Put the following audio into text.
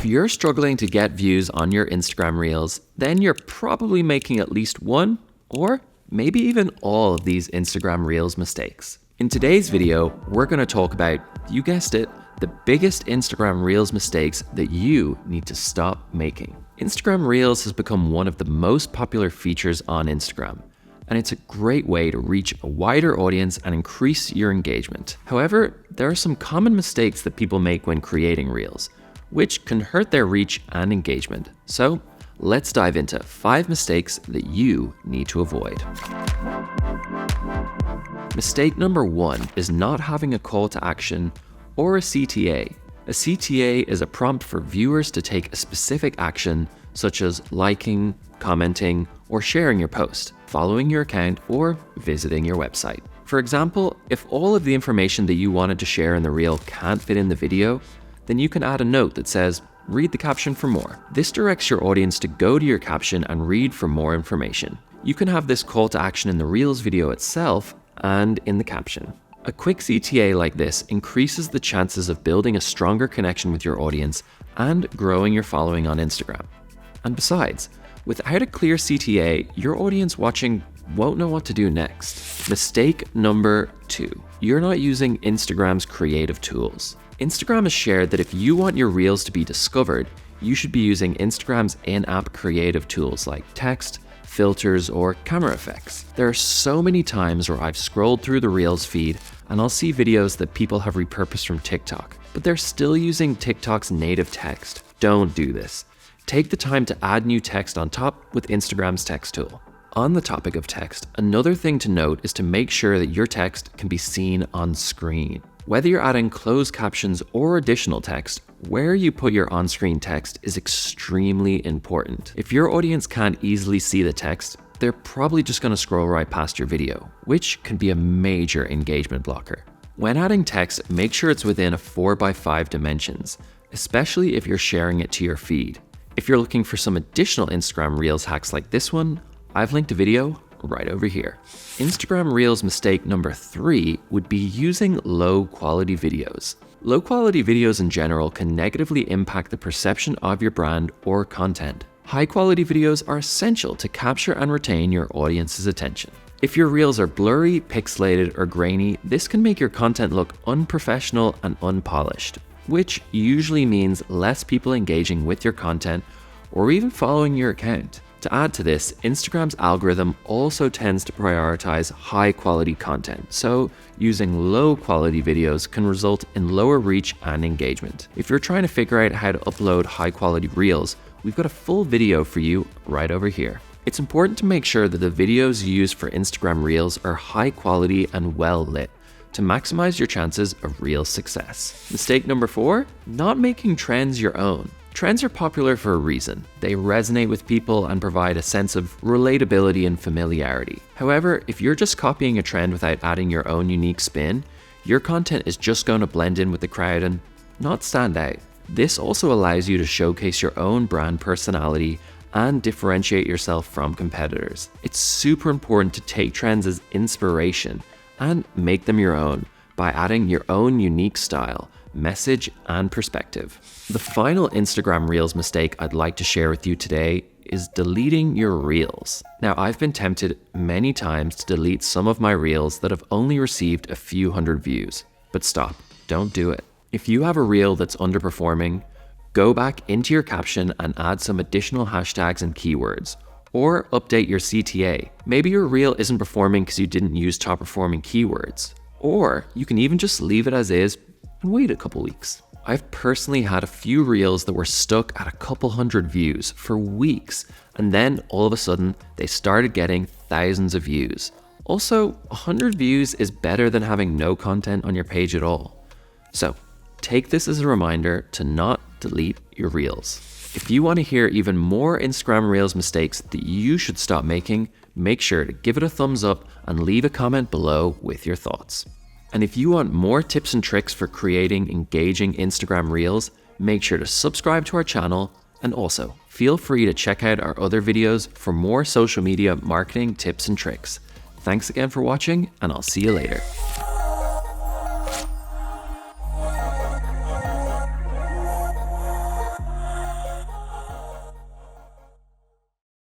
If you're struggling to get views on your Instagram Reels, then you're probably making at least one or maybe even all of these Instagram Reels mistakes. In today's video, we're going to talk about, you guessed it, the biggest Instagram Reels mistakes that you need to stop making. Instagram Reels has become one of the most popular features on Instagram, and it's a great way to reach a wider audience and increase your engagement. However, there are some common mistakes that people make when creating Reels, which can hurt their reach and engagement. So let's dive into 5 mistakes that you need to avoid. Mistake number 1 is not having a call to action or a CTA. A CTA is a prompt for viewers to take a specific action, such as liking, commenting, or sharing your post, following your account, or visiting your website. For example, if all of the information that you wanted to share in the reel can't fit in the video, then you can add a note that says, "Read the caption for more." This directs your audience to go to your caption and read for more information. You can have this call to action in the Reels video itself and in the caption. A quick CTA like this increases the chances of building a stronger connection with your audience and growing your following on Instagram. And besides, without a clear CTA, your audience watching won't know what to do next. Mistake number 2, you're not using Instagram's creative tools. Instagram has shared that if you want your Reels to be discovered, you should be using Instagram's in-app creative tools like text, filters, or camera effects. There are so many times where I've scrolled through the Reels feed and I'll see videos that people have repurposed from TikTok, but they're still using TikTok's native text. Don't do this. Take the time to add new text on top with Instagram's text tool. On the topic of text, another thing to note is to make sure that your text can be seen on screen. Whether you're adding closed captions or additional text, where you put your on-screen text is extremely important. If your audience can't easily see the text, they're probably just going to scroll right past your video, which can be a major engagement blocker. When adding text, make sure it's within a 4x5 dimensions, especially if you're sharing it to your feed. If you're looking for some additional Instagram Reels hacks like this one, I've linked a video right over here. Instagram Reels mistake number 3 would be using low quality videos. Low quality videos in general can negatively impact the perception of your brand or content. High quality videos are essential to capture and retain your audience's attention. If your Reels are blurry, pixelated, or grainy, this can make your content look unprofessional and unpolished, which usually means less people engaging with your content or even following your account. To add to this, Instagram's algorithm also tends to prioritize high quality content, so using low quality videos can result in lower reach and engagement. If you're trying to figure out how to upload high quality Reels, we've got a full video for you right over here. It's important to make sure that the videos used for Instagram Reels are high quality and well lit to maximize your chances of Reels success. Mistake number 4, not making trends your own. Trends are popular for a reason. They resonate with people and provide a sense of relatability and familiarity. However, if you're just copying a trend without adding your own unique spin, your content is just going to blend in with the crowd and not stand out. This also allows you to showcase your own brand personality and differentiate yourself from competitors. It's super important to take trends as inspiration and make them your own by adding your own unique style, message, and perspective. The final Instagram Reels mistake I'd like to share with you today is deleting your Reels. Now, I've been tempted many times to delete some of my Reels that have only received a few hundred views, but stop, don't do it. If you have a Reel that's underperforming, go back into your caption and add some additional hashtags and keywords, or update your CTA. Maybe your Reel isn't performing because you didn't use top performing keywords, or you can even just leave it as is and wait a couple weeks. I've personally had a few Reels that were stuck at a couple hundred views for weeks, and then all of a sudden they started getting thousands of views. Also, 100 views is better than having no content on your page at all. So take this as a reminder to not delete your Reels. If you want to hear even more Instagram Reels mistakes that you should stop making, make sure to give it a thumbs up and leave a comment below with your thoughts. And if you want more tips and tricks for creating engaging Instagram Reels, make sure to subscribe to our channel, and also feel free to check out our other videos for more social media marketing tips and tricks. Thanks again for watching, and I'll see you later.